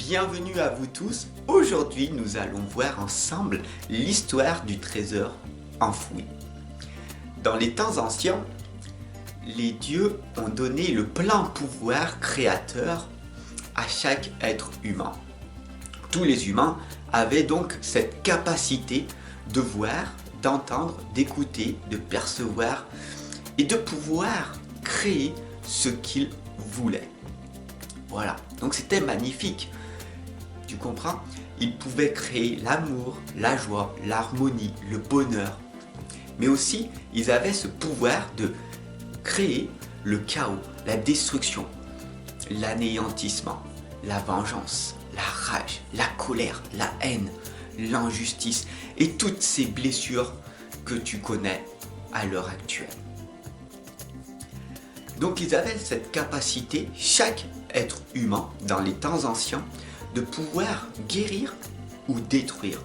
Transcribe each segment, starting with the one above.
Bienvenue à vous tous. Aujourd'hui, nous allons voir ensemble l'histoire du trésor enfoui. Dans les temps anciens, les dieux ont donné le plein pouvoir créateur à chaque être humain. Tous les humains avaient donc cette capacité de voir, d'entendre, d'écouter, de percevoir et de pouvoir créer ce qu'ils voulaient. Voilà, donc c'était magnifique. Tu comprends? Ils pouvaient créer l'amour, la joie, l'harmonie, le bonheur. Mais aussi, ils avaient ce pouvoir de créer le chaos, la destruction, l'anéantissement, la vengeance, la rage, la colère, la haine, l'injustice et toutes ces blessures que tu connais à l'heure actuelle. Donc ils avaient cette capacité, chaque être humain dans les temps anciens, de pouvoir guérir ou détruire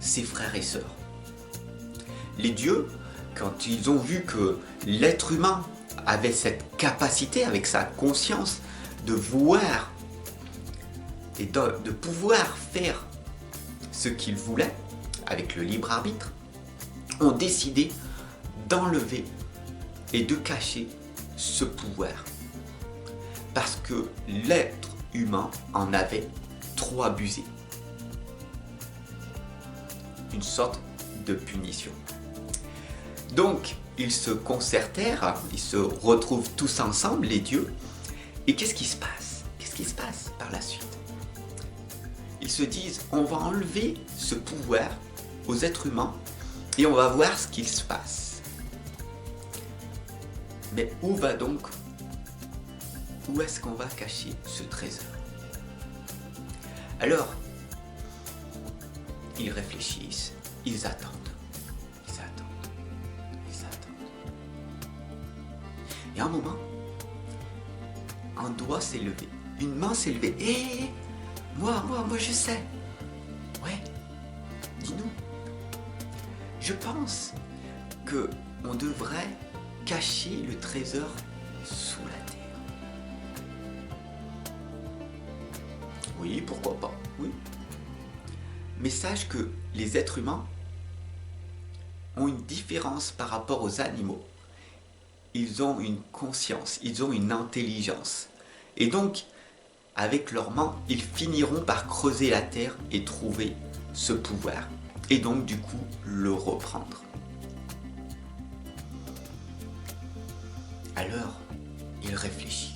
ses frères et sœurs. Les dieux, quand ils ont vu que l'être humain avait cette capacité, avec sa conscience, de voir et de pouvoir faire ce qu'ils voulaient, avec le libre arbitre, ont décidé d'enlever et de cacher ce pouvoir. Parce que l'être humain en avait trop abusé. Une sorte de punition. Donc, ils se concertèrent, ils se retrouvent tous ensemble, les dieux. Et qu'est-ce qui se passe? Qu'est-ce qui se passe par la suite? Ils se disent, on va enlever ce pouvoir aux êtres humains et on va voir ce qu'il se passe. Mais où est-ce qu'on va cacher ce trésor? Alors, ils réfléchissent, ils attendent. Et à un moment, un doigt s'est levé, une main s'est levée. Hé, moi, je sais. Ouais, dis-nous. Je pense que on devrait cacher le trésor sous la terre. Oui, pourquoi pas, oui. Mais sache que les êtres humains ont une différence par rapport aux animaux. Ils ont une conscience, ils ont une intelligence. Et donc, avec leurs mains, ils finiront par creuser la terre et trouver ce pouvoir. Et donc, du coup, le reprendre. Alors, ils réfléchissent.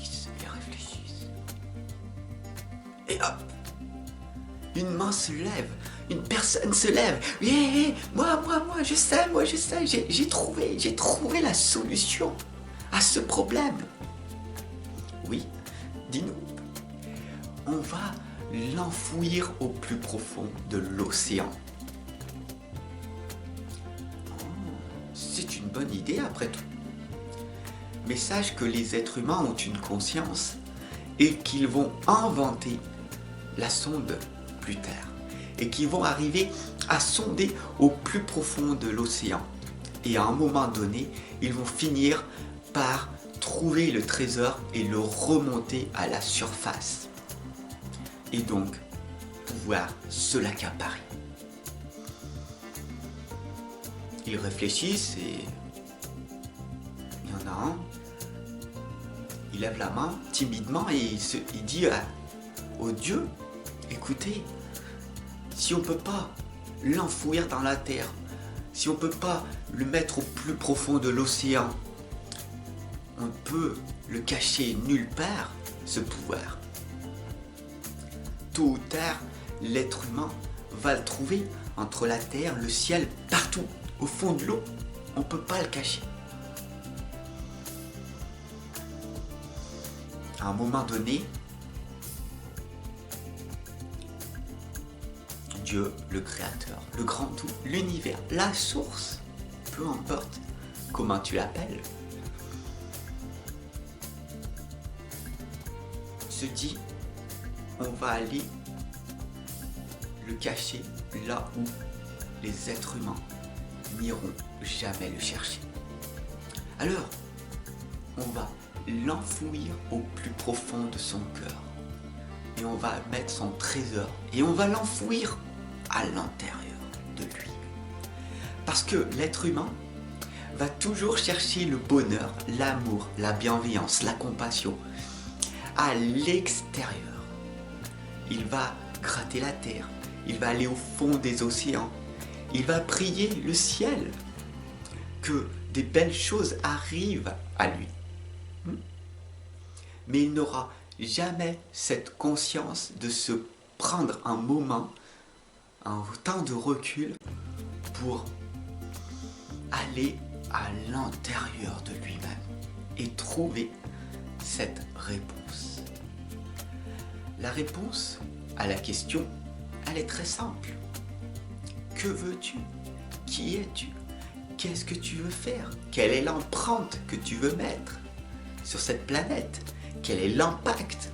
Et hop, une main se lève, une personne se lève. Oui, moi, je sais, j'ai trouvé la solution à ce problème. Oui, dis-nous. On va l'enfouir au plus profond de l'océan. C'est une bonne idée après tout. Mais sache que les êtres humains ont une conscience et qu'ils vont inventer la sonde plus tard et qu'ils vont arriver à sonder au plus profond de l'océan. Et à un moment donné, ils vont finir par trouver le trésor et le remonter à la surface. Et donc, pouvoir se l'accaparer. Ils réfléchissent et il y en a un. Il lève la main timidement et il dit au Dieu, écoutez, si on ne peut pas l'enfouir dans la terre, si on ne peut pas le mettre au plus profond de l'océan, on peut le cacher nulle part, ce pouvoir. Tôt ou tard, l'être humain va le trouver entre la terre, le ciel, partout, au fond de l'eau. On ne peut pas le cacher. À un moment donné, Dieu, le Créateur, le grand tout, l'univers, la source, peu importe comment tu l'appelles, se dit, on va aller le cacher là où les êtres humains n'iront jamais le chercher. Alors, on va l'enfouir au plus profond de son cœur. et on va mettre son trésor et on va l'enfouir à l'intérieur de lui. Parce que l'être humain va toujours chercher le bonheur, l'amour, la bienveillance, la compassion à l'extérieur. Il va gratter la terre, il va aller au fond des océans, il va prier le ciel que des belles choses arrivent à lui. Mais il n'aura jamais cette conscience de se prendre un moment, un temps de recul pour aller à l'intérieur de lui-même et trouver cette réponse. La réponse à la question, elle est très simple. Que veux-tu? Qui es-tu? Qu'est-ce que tu veux faire? Quelle est l'empreinte que tu veux mettre sur cette planète? Quel est l'impact?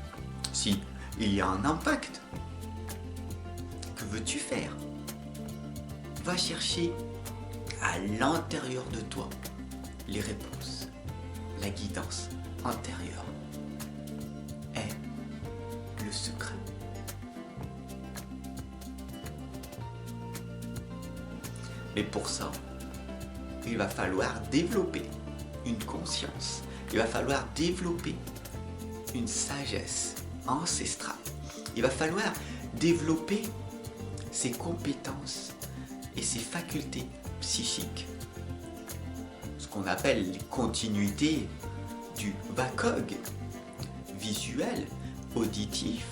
Si il y a un impact, que veux-tu faire? Va chercher à l'intérieur de toi les réponses. La guidance intérieure est le secret. Mais pour ça, il va falloir développer une conscience. Il va falloir développer une sagesse ancestrale. Il va falloir développer ses compétences et ses facultés psychiques. Ce qu'on appelle les continuités du VACOG, visuel, auditif,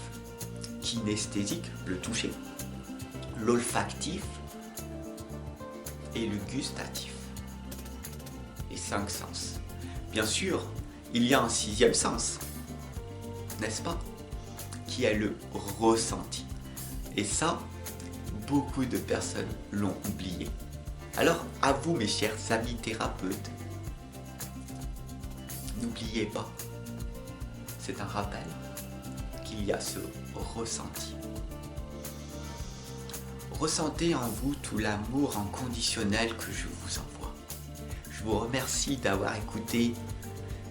kinesthésique, le toucher, l'olfactif et le gustatif. Les 5 sens. Bien sûr, il y a un 6e sens, n'est-ce pas? Qui est le ressenti. Et ça, beaucoup de personnes l'ont oublié. Alors, à vous mes chers amis thérapeutes, n'oubliez pas, c'est un rappel qu'il y a ce ressenti. Ressentez en vous tout l'amour inconditionnel que je vous envoie. Je vous remercie d'avoir écouté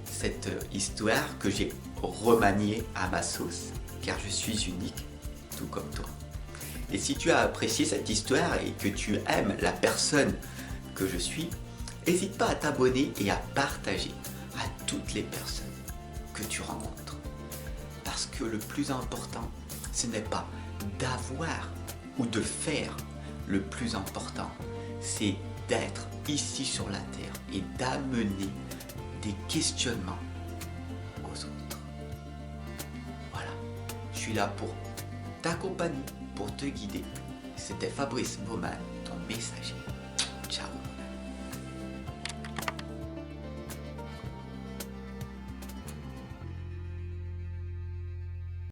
cette histoire que j'ai remaniée à ma sauce, car je suis unique, tout comme toi. Et si tu as apprécié cette histoire et que tu aimes la personne que je suis, n'hésite pas à t'abonner et à partager à toutes les personnes que tu rencontres. Parce que le plus important, ce n'est pas d'avoir ou de faire. Le plus important, c'est d'être ici sur la terre et d'amener des questionnements aux autres. Voilà, je suis là pour t'accompagner, pour te guider. C'était Fabrice Baumann, ton messager.